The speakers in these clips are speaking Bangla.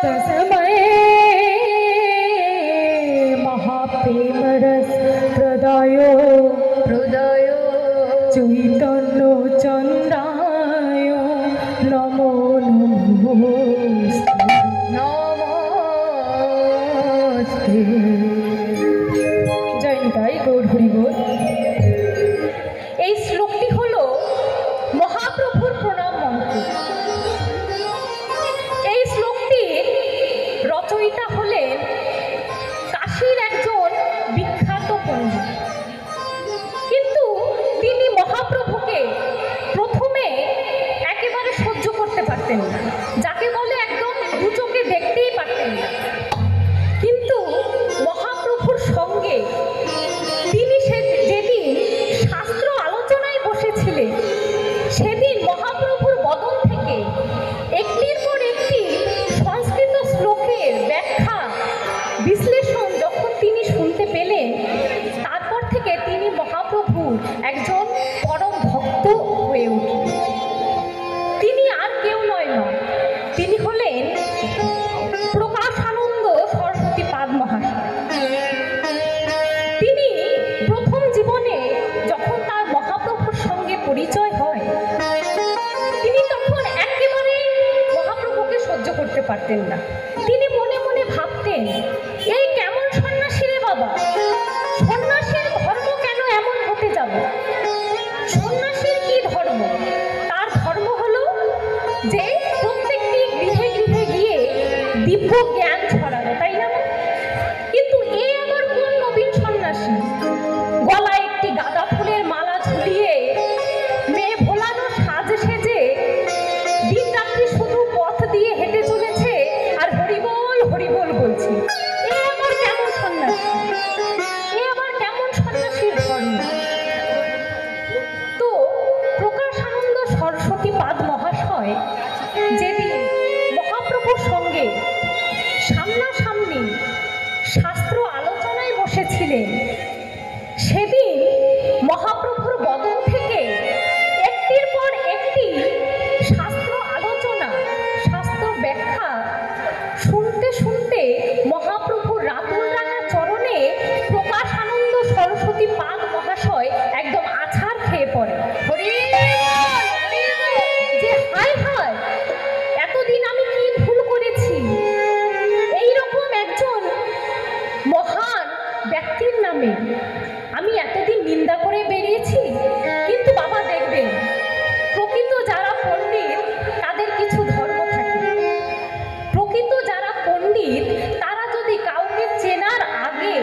तस्मै महाप्रेम रस प्रदायो चैतन्य चंद्राय नमो नमस्ते। जय निताई गौर हरि बोल। এই শ্লোকটি হলো মহাপ্রভুর প্রণাম মন্ত্র। এই শ্লোকটি রচয়িতা হলেন কাশীর একজন বিখ্যাত পণ্ডিত, কিন্তু তিনি মহাপ্রভুকে প্রথমে একেবারে সহ্য করতে পারতেন না, যাকে বলে একদম দু চোখে দেখতেই পারতেন না। কিন্তু মহাপ্রভুর সঙ্গে তিনি যেদিন শাস্ত্র আলোচনায় বসেছিলেন, সেদিন মহাপ্রভুর বদন থেকে একটির পর একটি সংস্কৃত শ্লোকের ব্যাখ্যা বিশ্লেষণ যখন তিনি শুনতে পেলেন, তারপর থেকে তিনি মহাপ্রভুর একজন পরম ভক্ত হয়ে উঠলেন। তিনি আর কেউ নয়, তিনি হলেন প্রকাশানন্দ সরস্বতী পাদ মহাশয়। তিনি প্রথম জীবনে যখন তার মহাপ্রভুর সঙ্গে পরিচয় হয়, তিনি তখন একেবারে মহাপ্রভুকে সহ্য করতে পারতেন না। তিনি মনে মনে ভাবতেন, এই কেমন সন্ন্যাসী রে বাবা, সন্ন্যাসীর ধর্ম কেন এমন হতে যাবে? সন্ন্যাসীর কি ধর্ম? তার ধর্ম হলো যে প্রত্যেকটি গৃহে গৃহে গিয়ে দিব্য জ্ঞান ছড়ানো, তাই না? কিন্তু এ আবার কোন নবীন সন্ন্যাসী? গলায় একটি গাঁদা ফুলের মালা ঝুলিয়ে মেয়ে ভোলানো সাজ সেজে দিন রাত্রি শুধু পথ দিয়ে হেঁটে চলেছে আর হরিবল হরিবল বলছে। এ আবার কেমন সন্ন্যাসী? এ আবার কেমন সন্ন্যাসীর ধর্ম? তো প্রকাশানন্দ সরস্বতী পাদ মহাশয় যেদিন মহাপ্রভুর সঙ্গে সামনাসামনি শাস্ত্র আলোচনায় বসেছিলেন, সেদিন মহাপ্রভুর বদন থেকে একটির পর একটি শাস্ত্র আলোচনা, শাস্ত্র ব্যাখ্যা শুনতে শুনতে মহাপ্রভুর রাতুল রাঙা চরণে প্রকাশানন্দ সরস্বতী পাদ মহাশয় একদম আছাড় খেয়ে পড়ে। যে হায় হায়, এতদিন আমি কি ভুল করেছি? এইরকম একজন মহান ব্যক্তির নামে আমি এতদিন নিন্দা করে বেরিয়েছি। কিন্তু বাবা দেখবেন, প্রকৃত যারা পণ্ডিত তাদের কিছু ধর্ম থাকে। প্রকৃত যারা পণ্ডিত তারা যদি কাউকে চেনার আগে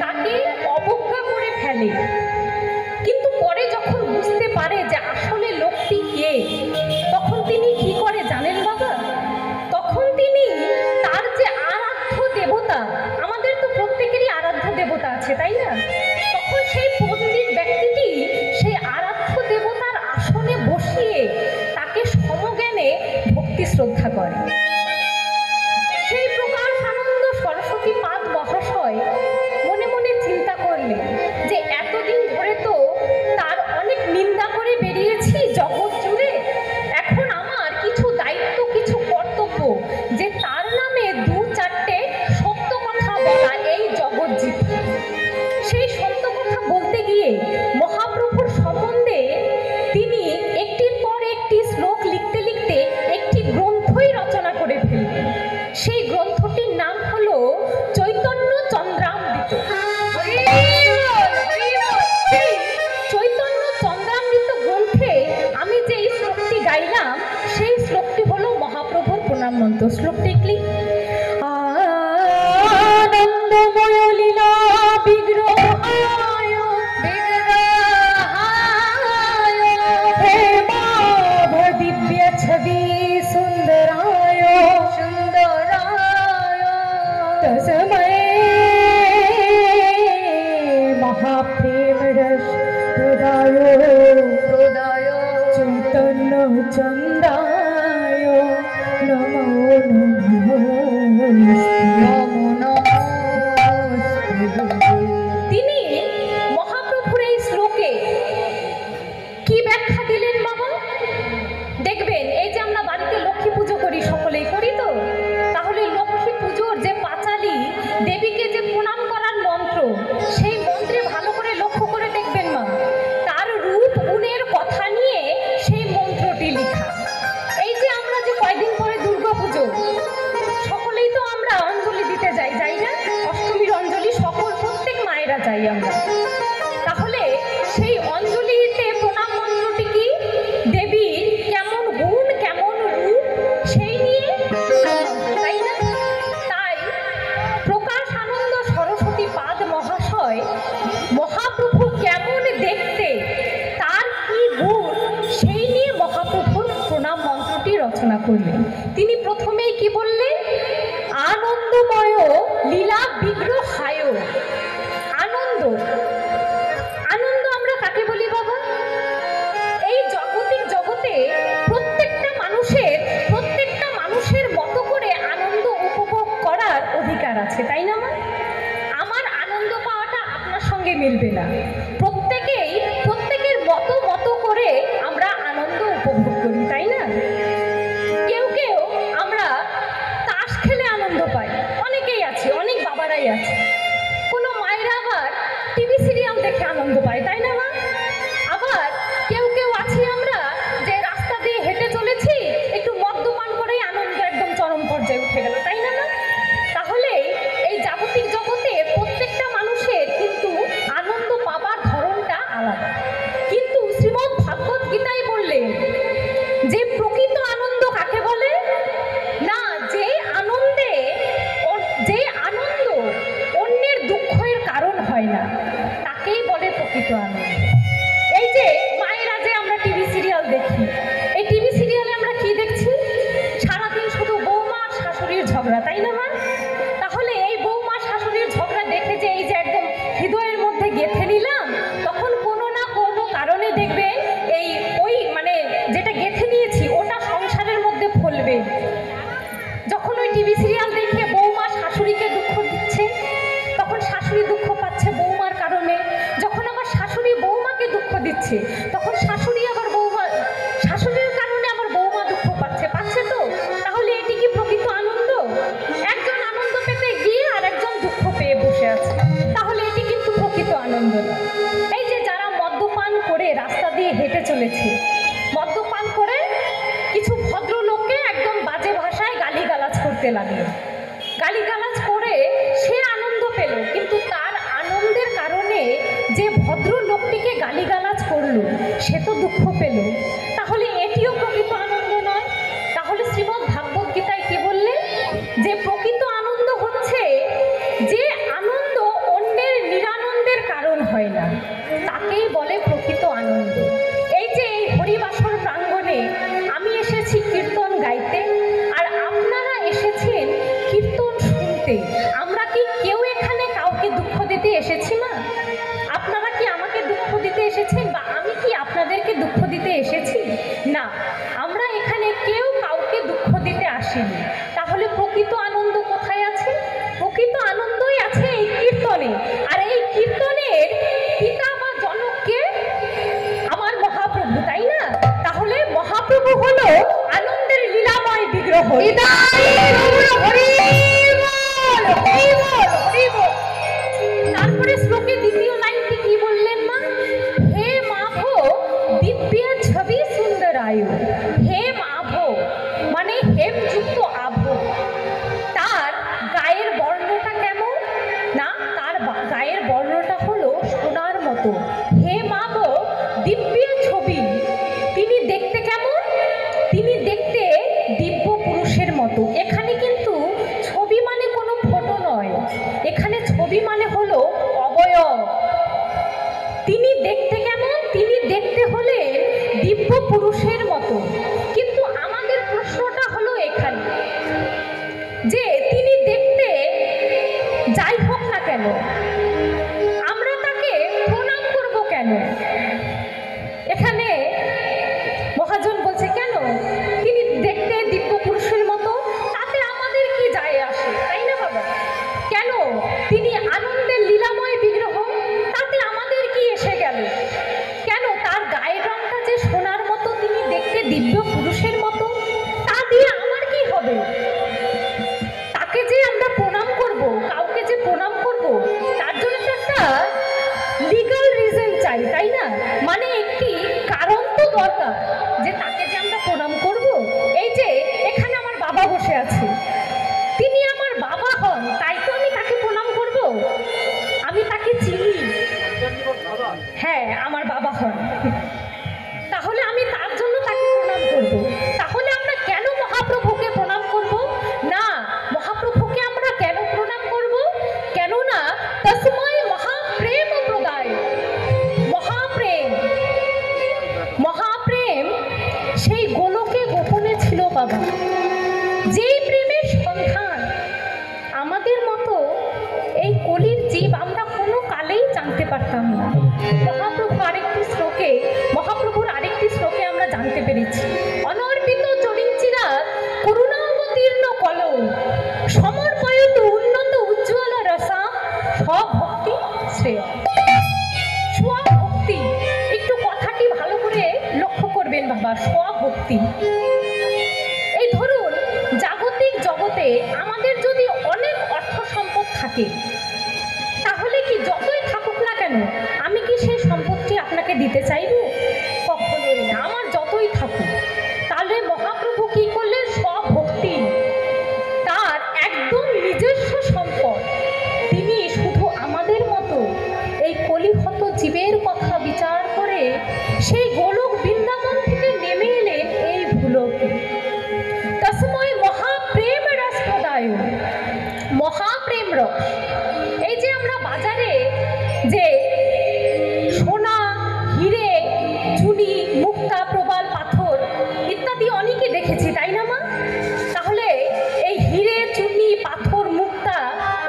তাকে অবজ্ঞা করে ফেলে, কিন্তু পরে যখন বুঝতে পারে যে আসলে লোকটি কে, তখন তিনি কি করে জানেন বাবা? তখন তিনি তার যে আরাধ্য দেবতা, আমাদের তো প্রত্যেকেরই আরাধ্য দেবতা আছে, তাই না? তখন সেই পণ্ডিত ব্যক্তিটি সেই আরাধ্য দেবতার আসনে বসিয়ে তাকে সমজ্ঞানে ভক্তি শ্রদ্ধা করে। সেই প্রকাশানন্দ সরস্বতী পাদ মহাশয় মনে মনে চিন্তা করলেন যে এতদিন ধরে তো তার অনেক নিন্দা করে বেরিয়েছি জগৎ জুড়ে, এখন আমার কিছু দায়িত্ব, কিছু কর্তব্য, যে তার নামে দু চারটে সত্য কথা বলা এই জগৎ জিতে। সেই সত্য কথা বলতে গিয়ে মহাপ্রভুর সম্বন্ধে তিনি একটির পর একটি শ্লোক লিখতে লিখতে একটি গ্রন্থই রচনা করে ফেললেন। সেই গ্রন্থটির নাম হলো চৈতন্য চন্দ্রামৃত। চৈতন্য চন্দ্রামৃত গ্রন্থে আমি যে এই শ্লোকটি গাইলাম, সেই শ্লোকটি হলো মহাপ্রভুর প্রণাম মন্ত্র। শ্লোকটি কি? আনন্দময় লীলা বিগ্রহায় হেমাভ দিব্য ছবি সুন্দরায় তস্मै महाप्रेम रस प्रदाय चैतन्य चंद्राय नमो नमस्ते। তিনি মহাপ্রভুর এই শ্লোকে কি ব্যাখ্যা দিলেন বাবা? দেখবেন, এই যে আমরা বাড়িতে লক্ষ্মী পুজো করি, সকলেই করি তো, তাহলে সকলেই তো আমরা অঞ্জলি দিতে যাই না? অষ্টমীর অঞ্জলি প্রত্যেক মায়েরা যাই আমরা। তাহলে সেই অঞ্জলিতে প্রণাম মন্ত্রটি কি? দেবীর কেমন গুণ কেমন রূপ সেই নিয়ে, তাই না? তাই প্রকাশ আনন্দ সরস্বতী পাদ মহাশয় মহাপ্রভু কেমন দেখতে, তার কি গুণ সেই নিয়ে মহাপ্রভুর প্রণাম মন্ত্রটি রচনা করলেন। তিনি প্রথমেই কি বললেন? আনন্দময় লীলা বিগ্রহায়। আনন্দ, আনন্দ আমরা কাকে বলি বাবা? এই জাগতিক জগতে প্রত্যেকটা মানুষের মতো করে আনন্দ উপভোগ করার অধিকার আছে, তাই না? আমার আনন্দ পাওয়াটা আপনার সঙ্গে মিলবে না। প্রত্যেকের মতো করে আমরা আনন্দ উপভোগ করি, তাই না? কেউ আমরা তাস খেলে আনন্দ পাই, অনেকেই আছে, অনেক বাবারাই আছে। কোনো মায়েরা আবার টিভি সিরিয়াল দেখে আনন্দ পায়, তাই না মা? আবার কেউ আছি আমরা যে রাস্তা দিয়ে হেঁটে চলেছি, একটু মদ্যপান করেই আনন্দ একদম চরম পর্যায়ে উঠে গেল, তাই না মা? তাহলে এই জাগতিক জগতে প্রত্যেকটা মানুষের কিন্তু আনন্দ পাবার ধরনটা আলাদা। কিন্তু শ্রীমদ্ ভাগবত গীতায় বললেন যে প্রকৃত আনন্দ কাকে বলে? না, যে আনন্দ অন্যের দুঃখের কারণ হয় না, তাকেই বলে প্রকৃত আনন্দ। এই যে মায়েরা যে আমরা টিভি সিরিয়াল দেখি, এই টিভি সিরিয়ালে আমরা কি দেখছি? সারাদিন শুধু বৌমা শাশুড়ির ঝগড়া, তাই না মা? তাহলে এই বৌমা শাশুড়ির ঝগড়া দেখে যে এই যে একদম হৃদয়ের মধ্যে গেঁথে নিলাম, তখন কোনো না কোনো কারণে দেখবে ওই যেটা গেঁথে নিয়েছি ওটা সংসারের মধ্যে ফলবে। যখন ওই টিভি সিরিয়াল দেখে বৌমা শাশুড়িকে দুঃখ দিচ্ছে, তখন শাশুড়ি দুঃখ পাচ্ছে বৌমার কারণে। যখন আবার শাশুড়ি বৌমাকে দুঃখ দিচ্ছে, তখন শাশুড়ির কারণে আবার বৌমা দুঃখ পাচ্ছে তো? তাহলে এটি কি প্রকৃত আনন্দ? একজন আনন্দ পেতে গিয়ে আর একজন দুঃখ পেয়ে বসে আছে, তাহলে এটি কিন্তু প্রকৃত আনন্দ না। এই যে যারা মদ্যপান করে রাস্তা দিয়ে হেঁটে চলেছে, মদ্যপান করে কিছু ভদ্রলোককে একদম বাজে ভাষায় গালিগালাজ করতে লাগলো, গালিগালাজ করে সে আনন্দ পেল, কিন্তু তার আনন্দের কারণে যে ভদ্রলোকটিকে গালিগালাজ করলো সে তো দুঃখ পেল। তাহলে এটিও প্রকৃত আনন্দ নয়। তাহলে শ্রীমদ্ ভাগবত গীতায় কি বললেন? যে প্রকৃত আনন্দ হচ্ছে যে আনন্দ অন্যের নিরানন্দের কারণ হয় না, তাকেই বলে প্রকৃত আনন্দ। এই যে এই হরিবাসর প্রাঙ্গণে আমি এসেছি কীর্তন গাইতে, আর আপনারা এসেছেন কীর্তন শুনতে। আমরা কি কেউ এখানে কাউকে দুঃখ দিতে এসেছি না? আপনারা কি আমাকে দুঃখ দিতে এসেছেন, বা আমি কি আপনাদেরকে দুঃখ দিতে এসেছি? না, আমরা এখানে কেউ কাউকে দুঃখ দিতে আসিনি। তাহলে প্রকৃত আনন্দ কোথায় আছে? প্রকৃত আনন্দই আছে এই কীর্তনে। আর এই কীর্তনের পিতা বা জনককে? আমার মহাপ্রভু, তাই না? তাহলে মহাপ্রভু হলো আনন্দের লীলাময় বিগ্রহ। তারপরে শ্লোকে দ্বিতীয় লাইনটি কি বললেন মা? হে মাভো দিব্য ছবি সুন্দরায়ু। হে মাভো মানে হেমযুক্ত আভ। তার গায়ের বর্ণটা কেমন? না, তার গায়ের বর্ণটা হলো সোনার মতো। হে মাভো দিব্য ছবি, তিনি দেখতে কেমন? তিনি দেখতে দিব্য পুরুষের মতো। এখানে কিন্তু ছবি মানে কোনো ফটো নয়, এখানে ছবি মানে হলো অবয়ব। তিনি দেখতে কেমন? তিনি দেখতে হলে দিব্য পুরুষের মতো। কিন্তু আমাদের প্রশ্নটা হলো এখানে যে তিনি দেখতে যাই হোক না কেন, আমরা তাকে প্রণাম করব কেন? এখানে মহাজন বলছে কেন তিনি দেখতে দিব্য পুরুষের মতো, তাতে আমাদের কি যায় আসে, তাই না বাবা? কেন তিনি আনন্দের লীলাময় বিগ্রহ, তাতে আমাদের কি এসে গেল? কেন তার গায়ের রংটা যে সোনার মতো, তিনি দেখতে দিব্য পুরুষের মতো, তা দিয়ে আমার কি হবে? তাকে যে আমরা প্রণাম করব, কাউকে যে প্রণাম করব, তার জন্য তো একটা লিগ্যাল রিজন চাই, তাই না? মানে একটি কারণ তো দরকার যে তাকে যে আমরা প্রণাম করব। এই যে এখানে আমার বাবা বসে আছে, কলৌ সমর্পয়তু উন্নত উজ্জ্বল রসা স্বভক্তি শ্রেয়। স্বভক্তি, একটু কথাটি ভালো করে লক্ষ্য করবেন বাবা। স্বভক্তি, এই ধরুন জাগতিক জগতে আমাদের যদি অনেক অর্থ সম্পদ থাকে, তাহলে কি যতই থাকুক না কেন আমি কি সেই সম্পদটি আপনাকে দিতে চাইব? কখনোই না। আমার যতই থাকুক। তাহলে মহাপ্রভু কি করলেন? স্বভক্তি, তার একদম নিজস্ব সম্পদ। তিনি শুধু আমাদের মতো এই কলিহত জীবের কথা বিচার করে সেই গোলক বৃন্দাবন থেকে নেমে এলেন এই ভূলোকে। তসময় মহাপ্রেম রস প্রদায়, মহাপ্রেম রস। এই যে আমরা বাজারে যে সোনা, হিরে, চুনি, মুক্তা, প্রবাল, পাথর ইত্যাদি অনেকে দেখেছি, তাই না মা? তাহলে এই হিরে, চুনি, পাথর, মুক্তা,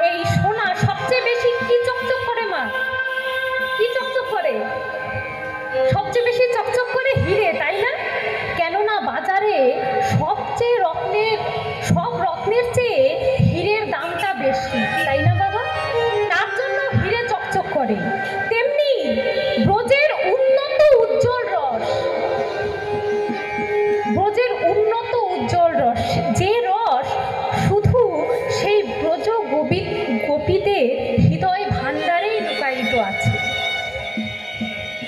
এই সোনা সবচেয়ে বেশি কি চকচক করে মা? কি চকচক করে? সবচেয়ে বেশি চকচক করে হিরে, তাই না? কেননা বাজারে সবচেয়ে সব রত্নের চেয়ে হীরের দামটা বেশি, তাই না বাবা? তার জন্য হিরে চকচক করে। তেমনি ব্রজের উন্নত উজ্জ্বল রস, ব্রজের উন্নত উজ্জ্বল রস, যে রস শুধু সেই ব্রজ গোপীদের হৃদয় ভাণ্ডারেই লুকায়িত আছে।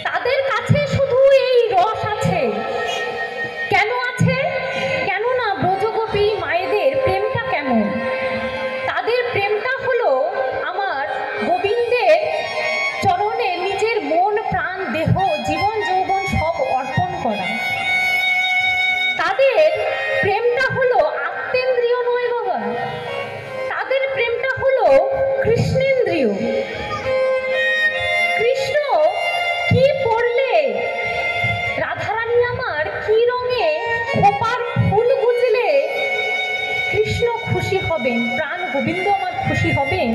তাদের কাছে শুধু এই রস আছে। কেন আছে? কেননা ব্রজগোপী মায়েদের প্রেমটা কেমন? তাদের প্রেমটা হলো আমার গোবিন্দের চরণে নিজের মন, প্রাণ, দেহ, জীবন, যৌবন সব অর্পণ করা। তাদের প্রেমটা হলো আত্মেন্দ্রিয় নয় বাবা, তাদের প্রেমটা হলো কৃষ্ণেন্দ্রিয়। কৃষ্ণ কি পরলে, রাধারানী আমার কি রঙে খোপার ফুল গুজলে কৃষ্ণ খুশি হবেন, প্রাণ গোবিন্দ আমার খুশি হবেন,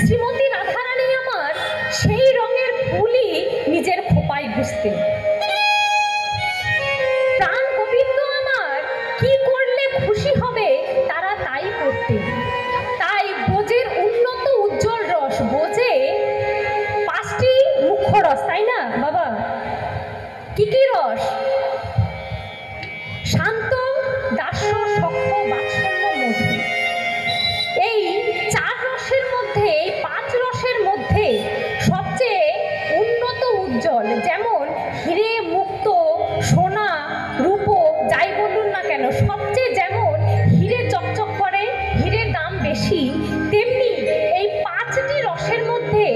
শ্রীমতী রাধারানী আমার সেই রঙের ফুলই নিজের খোপায় গুজতেন। প্রাণ গোবিন্দ আমার কি করলে খুশি হবে তারা তাই করতেন। তাই ব্রজের উন্নত উজ্জ্বল রস, ব্রজে 5টি মুখ্য রস, তাই না বাবা? কি কি রস? শান্ত, দাস্য, সখ্য, বাৎসল্য, মধু। এই 4 রসের মধ্যে, এই 5 রসের মধ্যে সবচেয়ে উন্নত উজ্জ্বল, যেমন হিরে, মুক্ত, সোনা, রূপো যাই বলুন না কেন, সবচেয়ে যেমন হিরে চকচক করে, হিরের দাম বেশি, তেমনি এই 5টি রসের মধ্যে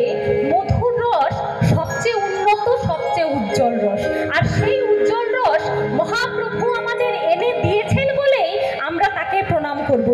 মধুর রস সবচেয়ে উন্নত, সবচেয়ে উজ্জ্বল রস। আর সেই উজ্জ্বল রস মহাপ্রভু আমাদের এনে দিয়েছেন বলেই আমরা তাকে প্রণাম করব।